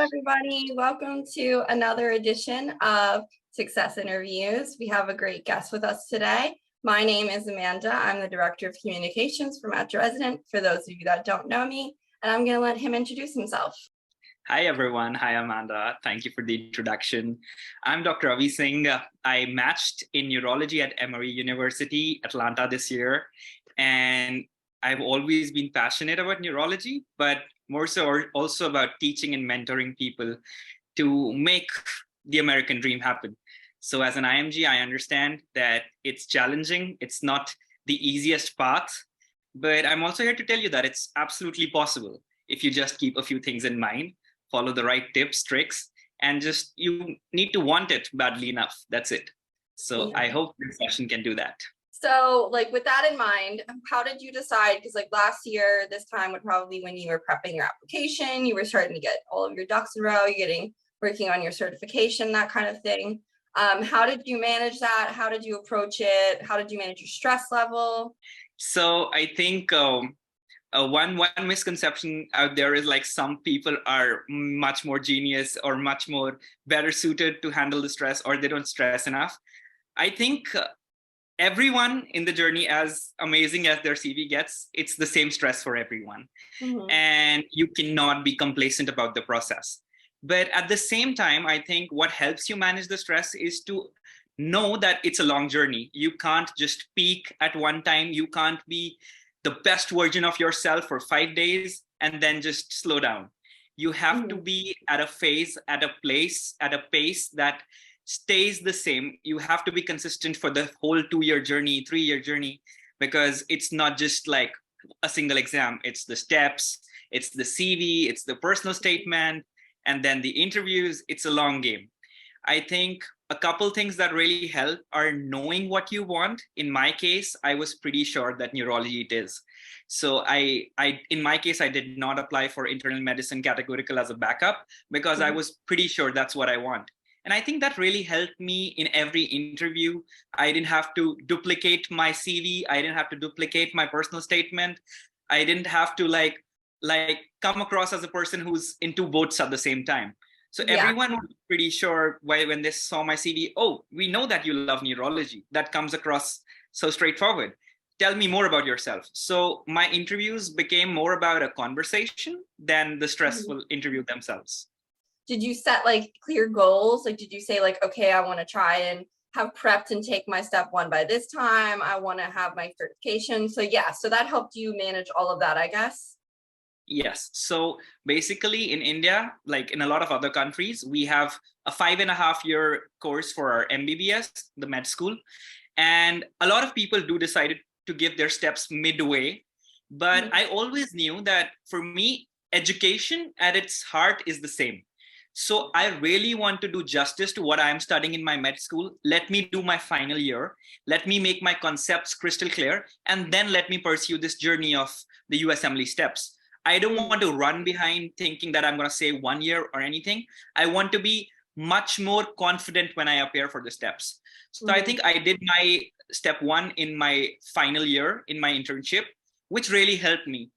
everybody. Welcome to another edition of Success Interviews. We have a great guest with us today. My name is Amanda. I'm the Director of Communications for Resident, for those of you that don't know me, and I'm going to let him introduce himself. Hi, everyone. Hi, Amanda. Thank you for the introduction. I'm Dr. Avi Singh. I matched in neurology at Emory University, Atlanta this year. And I've always been passionate about neurology, but more so also about teaching and mentoring people to make the American dream happen. So as an IMG, I understand that it's challenging. It's not the easiest path, but I'm also here to tell you that it's absolutely possible if you just keep a few things in mind, follow the right tips, tricks, and just you need to want it badly enough. That's it. So yeah. I hope this session can do that. So with that in mind, how did you decide? Because last year, this time would probably when you were prepping your application, you were starting to get all of your ducks in a row, you're working on your certification, that kind of thing. How did you manage that? How did you approach it? How did you manage your stress level? So I think one misconception out there is some people are much more genius or much more better suited to handle the stress, or they don't stress enough. I think everyone in the journey, as amazing as their CV gets, it's the same stress for everyone. Mm-hmm. And you cannot be complacent about the process. But at the same time, I think what helps you manage the stress is to know that it's a long journey. You can't just peak at one time. You can't be the best version of yourself for 5 days and then just slow down. You have to be at a phase, at a place, at a pace that stays the same. You have to be consistent for the whole 2-year journey, 3-year journey, because it's not just like a single exam. It's the steps, it's the CV, it's the personal statement, and then the interviews. It's a long game. I think a couple things that really help are knowing what you want. In my case, I was pretty sure that neurology it is. So in my case, I did not apply for internal medicine categorical as a backup because I was pretty sure that's what I want. And I think that really helped me in every interview. I didn't have to duplicate my CV. I didn't have to duplicate my personal statement. I didn't have to come across as a person who's in two boats at the same time. So everyone was pretty sure when they saw my CV, oh, we know that you love neurology. That comes across so straightforward. Tell me more about yourself. So my interviews became more about a conversation than the stressful interview themselves. Did you set clear goals? Did you say okay, I want to try and have prepped and take my step 1 by this time. I want to have my certification. So so that helped you manage all of that, I guess. Yes. So basically in India, in a lot of other countries, we have a 5.5-year course for our MBBS, the med school. And a lot of people do decide to give their steps midway. But I always knew that for me, education at its heart is the same. So I really want to do justice to what I'm studying in my med school. Let me do my final year. Let me make my concepts crystal clear. And then let me pursue this journey of the USMLE steps. I don't want to run behind thinking that I'm going to say 1 year or anything. I want to be much more confident when I appear for the steps. So I think I did my step 1 in my final year in my internship, which really helped me.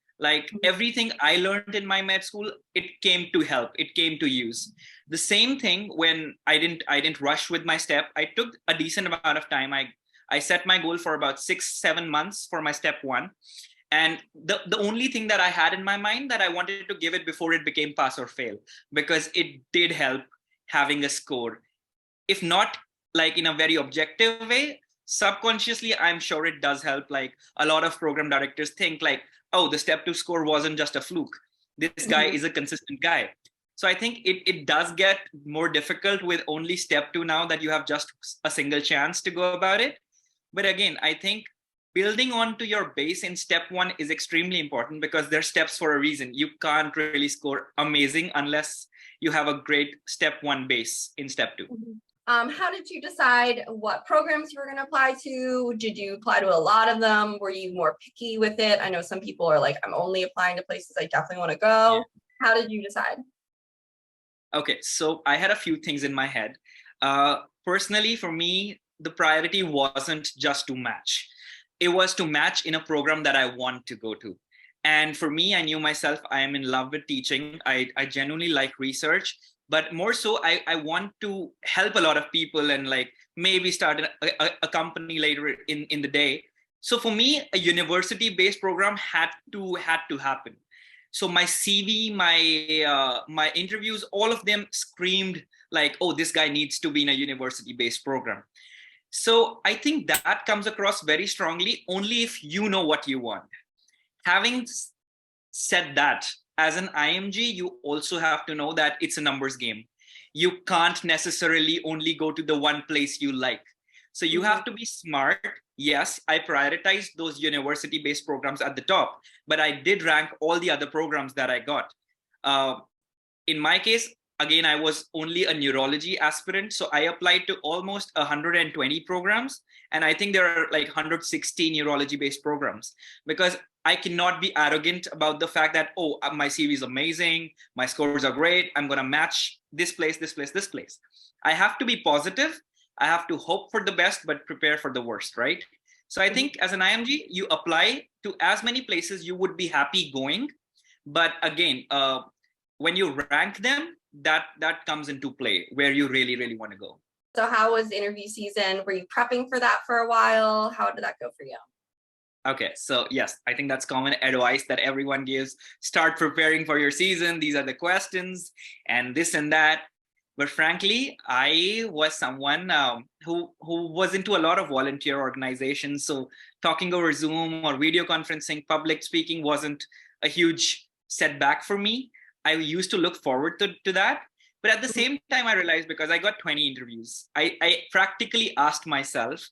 Everything I learned in my med school, it came to help. It came to use. The same thing when I didn't rush with my step. I took a decent amount of time. I set my goal for about 6-7 months for my step 1. And the only thing that I had in my mind that I wanted to give it before it became pass or fail, because it did help having a score. If not in a very objective way, subconsciously, I'm sure it does help. A lot of program directors think oh, the step 2 score wasn't just a fluke. This guy is a consistent guy. So I think it does get more difficult with only step 2 now that you have just a single chance to go about it. But again, I think building onto your base in step 1 is extremely important because they're steps for a reason. You can't really score amazing unless you have a great step 1 base in step 2. How did you decide what programs you were going to apply to? Did you apply to a lot of them? Were you more picky with it? I know some people are I'm only applying to places I definitely want to go. Yeah. How did you decide? Okay, so I had a few things in my head. Personally, for me, the priority wasn't just to match. It was to match in a program that I want to go to. And for me, I knew myself, I am in love with teaching. I genuinely like research, but more so, I want to help a lot of people and like maybe start a company later in the day. So for me, a university-based program had to happen. So my CV, my interviews, all of them screamed like, oh, this guy needs to be in a university-based program. So I think that comes across very strongly only if you know what you want. Having said that, as an IMG, you also have to know that it's a numbers game. You can't necessarily only go to the one place you like. So you have to be smart. Yes, I prioritized those university-based programs at the top, but I did rank all the other programs that I got. In my case, again, I was only a neurology aspirant. So I applied to almost 120 programs. And I think there are like 160 neurology-based programs because I cannot be arrogant about the fact that, oh, my CV is amazing, my scores are great, I'm going to match this place, this place, this place. I have to be positive. I have to hope for the best, but prepare for the worst, right? So I think as an IMG, you apply to as many places you would be happy going. But again, when you rank them, that comes into play where you really, really want to go. So how was the interview season? Were you prepping for that for a while? How did that go for you? Okay, so yes, I think that's common advice that everyone gives. Start preparing for your season. These are the questions and this and that. But frankly, I was someone who was into a lot of volunteer organizations. So talking over Zoom or video conferencing, public speaking wasn't a huge setback for me. I used to look forward to that. But at the same time, I realized because I got 20 interviews, I practically asked myself,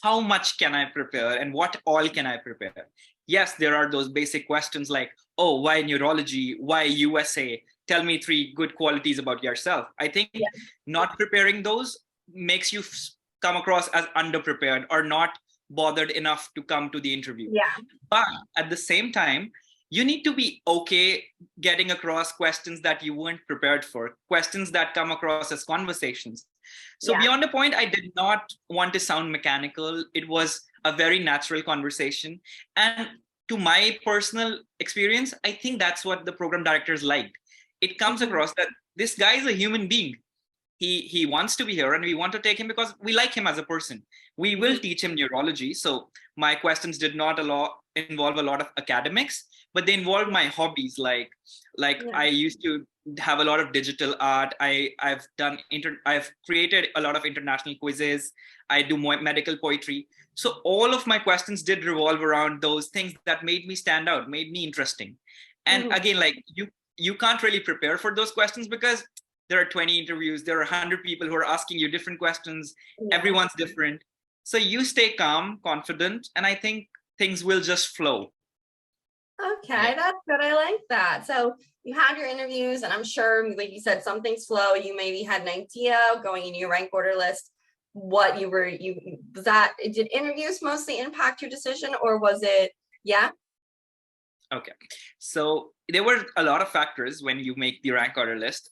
how much can I prepare and what all can I prepare? Yes, there are those basic questions like, oh, why neurology? Why USA? Tell me 3 good qualities about yourself. I think not preparing those makes you come across as underprepared or not bothered enough to come to the interview. Yeah. But at the same time, you need to be okay getting across questions that you weren't prepared for, questions that come across as conversations. So beyond the point, I did not want to sound mechanical. It was a very natural conversation. And to my personal experience, I think that's what the program directors liked. It comes across that this guy is a human being. He wants to be here and we want to take him because we like him as a person. We will teach him neurology. So my questions did not involve a lot of academics, but they involved my hobbies. Like I used to have a lot of digital art. I've created a lot of international quizzes. I do more medical poetry. So all of my questions did revolve around those things that made me stand out, made me interesting. And again, like you can't really prepare for those questions because there are 20 interviews, there are 100 people who are asking you different questions. Everyone's different. So you stay calm, confident, and I think things will just flow. Okay, that's good. I like that. So you had your interviews, and I'm sure, like you said, some things flow. You maybe had an idea going into your rank order list. What did interviews mostly impact your decision, or was it? Okay. So there were a lot of factors when you make the rank order list.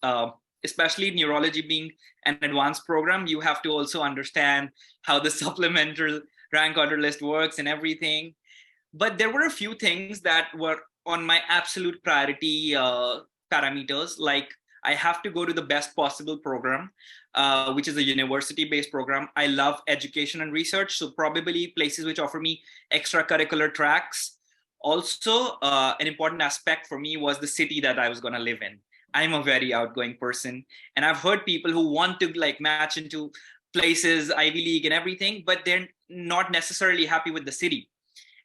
Especially neurology being an advanced program, you have to also understand how the supplemental rank order list works and everything. But there were a few things that were on my absolute priority parameters, like I have to go to the best possible program, which is a university-based program. I love education and research, so probably places which offer me extracurricular tracks. Also, an important aspect for me was the city that I was going to live in. I'm a very outgoing person, and I've heard people who want to like match into places, Ivy League and everything, but they're not necessarily happy with the city.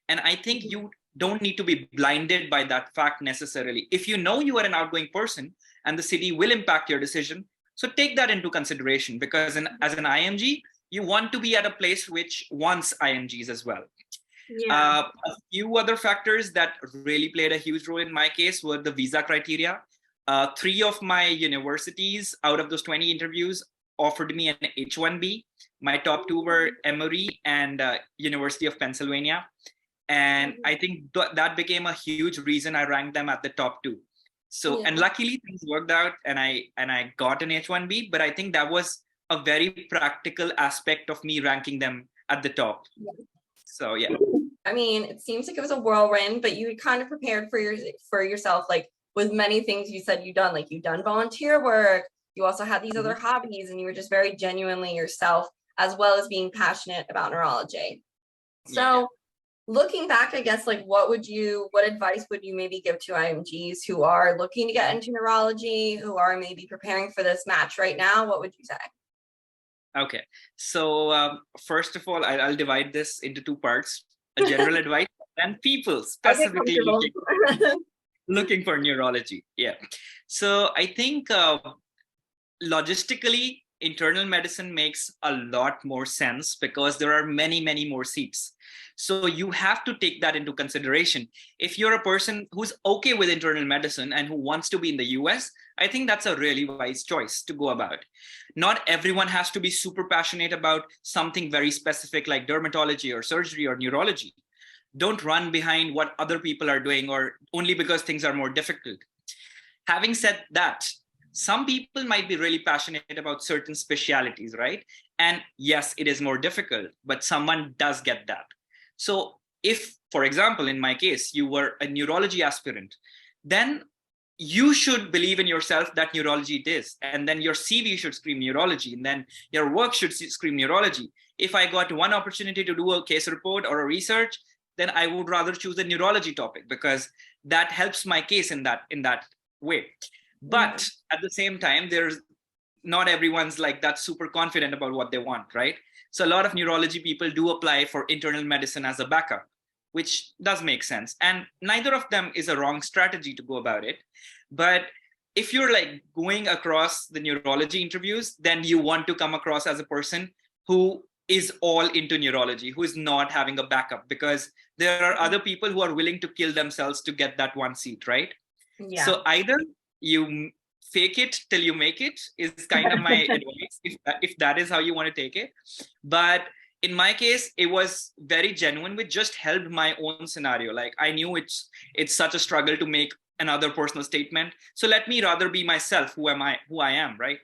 And I think you don't need to be blinded by that fact necessarily. If you know you are an outgoing person and the city will impact your decision, so take that into consideration, because as an IMG, you want to be at a place which wants IMGs as well. A few other factors that really played a huge role in my case were the visa criteria. 3 of my universities out of those 20 interviews offered me an H-1B. My top 2 were Emory and University of Pennsylvania. And I think that became a huge reason I ranked them at the top 2. So, and luckily things worked out and I got an H-1B, but I think that was a very practical aspect of me ranking them at the top. So, yeah. I mean, it seems like it was a whirlwind, but you had kind of prepared for yourself, like with many things you said you've done, like you've done volunteer work, you also had these other hobbies, and you were just very genuinely yourself, as well as being passionate about neurology. So looking back, I guess, like what advice would you maybe give to IMGs who are looking to get into neurology, who are maybe preparing for this match right now? What would you say? Okay, so first of all, I'll divide this into two parts: a general advice and people I get specifically comfortable. looking for neurology. Yeah, so I think logistically, internal medicine makes a lot more sense because there are many, many more seats. So you have to take that into consideration. If you're a person who's okay with internal medicine and who wants to be in the US, I think that's a really wise choice to go about. Not everyone has to be super passionate about something very specific like dermatology or surgery or neurology. Don't run behind what other people are doing or only because things are more difficult. Having said that, some people might be really passionate about certain specialities, right? And yes, it is more difficult, but someone does get that. So if, for example, in my case, you were a neurology aspirant, then you should believe in yourself that neurology it is. And then your CV should scream neurology, and then your work should scream neurology. If I got one opportunity to do a case report or a research, then I would rather choose a neurology topic because that helps my case in that way. But at the same time, there's not everyone's like that super confident about what they want, right? So a lot of neurology people do apply for internal medicine as a backup, which does make sense. And neither of them is a wrong strategy to go about it. But if you're like going across the neurology interviews, then you want to come across as a person who is all into neurology, who is not having a backup, because there are other people who are willing to kill themselves to get that one seat, right? Yeah. So either you fake it till you make it is kind of my advice, if that is how you want to take it. But in my case, it was very genuine, which just helped my own scenario. Like I knew it's such a struggle to make another personal statement. So let me rather be myself, who I am, right?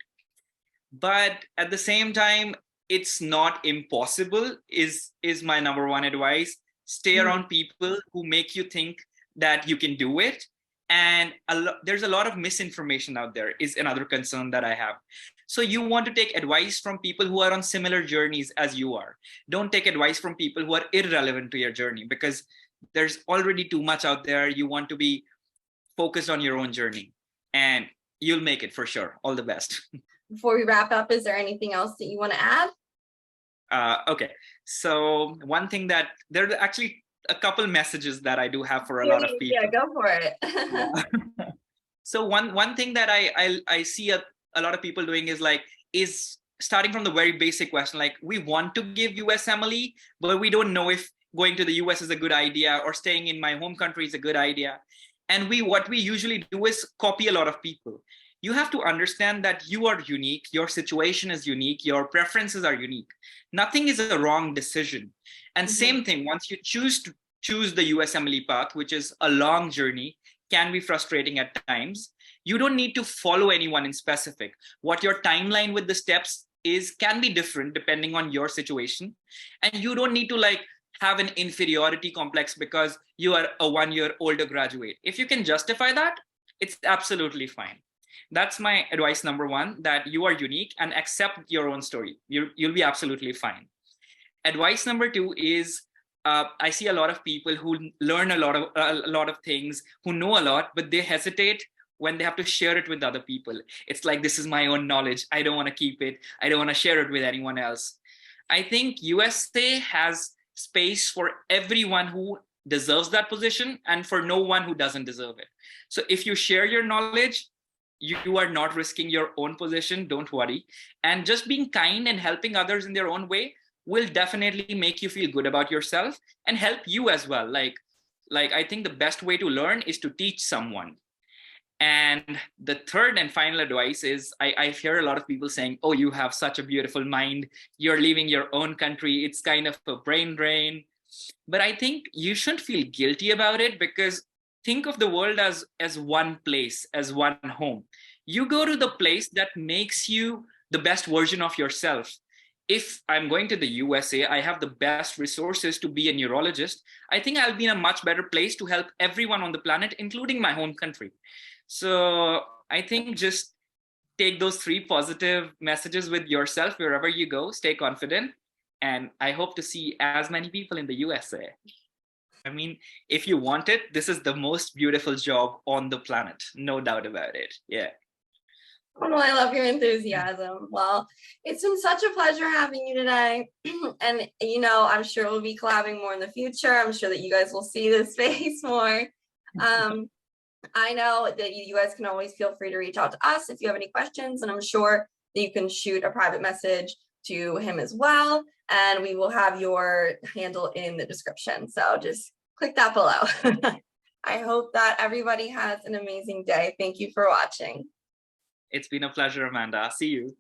But at the same time, it's not impossible is my number one advice. Stay around people who make you think that you can do it. And there's a lot of misinformation out there is another concern that I have. So you want to take advice from people who are on similar journeys as you are. Don't take advice from people who are irrelevant to your journey, because there's already too much out there. You want to be focused on your own journey, and you'll make it for sure. All the best. Before we wrap up, is there anything else that you want to add? Okay, so one thing that there are actually a couple messages that I do have for a lot of people. Yeah, go for it. So one thing that I see a lot of people doing is starting from the very basic question, like we want to give USMLE, but we don't know if going to the US is a good idea or staying in my home country is a good idea. And what we usually do is copy a lot of people. You have to understand that you are unique, your situation is unique, your preferences are unique. Nothing is a wrong decision. And same thing, once you choose the USMLE path, which is a long journey, can be frustrating at times. You don't need to follow anyone in specific. What your timeline with the steps is can be different depending on your situation. And you don't need to have an inferiority complex because you are a 1 year older graduate. If you can justify that, it's absolutely fine. That's my advice number one, that you are unique and accept your own story. You'll be absolutely fine. Advice number two is, I see a lot of people who learn a lot of things, who know a lot, but they hesitate when they have to share it with other people. It's like, this is my own knowledge. I don't want to keep it. I don't want to share it with anyone else. I think USA has space for everyone who deserves that position and for no one who doesn't deserve it. So if you share your knowledge, you are not risking your own position. Don't worry. And just being kind and helping others in their own way will definitely make you feel good about yourself and help you as well. Like I think the best way to learn is to teach someone. And the third and final advice is, I hear a lot of people saying, oh, you have such a beautiful mind, you're leaving your own country, it's kind of a brain drain. But I think you shouldn't feel guilty about it, because think of the world as one place, as one home. You go to the place that makes you the best version of yourself. if I'm going to the USA, I have the best resources to be a neurologist. I think I'll be in a much better place to help everyone on the planet, including my home country. So I think just take those 3 positive messages with yourself wherever you go, stay confident. And I hope to see as many people in the USA. I mean, if you want it, this is the most beautiful job on the planet. No doubt about it. Yeah. Oh, I love your enthusiasm. Well, it's been such a pleasure having you today. And, I'm sure we'll be collabing more in the future. I'm sure that you guys will see this face more. I know that you guys can always feel free to reach out to us if you have any questions, and I'm sure that you can shoot a private message to him as well. And we will have your handle in the description. So just click that below. I hope that everybody has an amazing day. Thank you for watching. It's been a pleasure, Amanda. See you.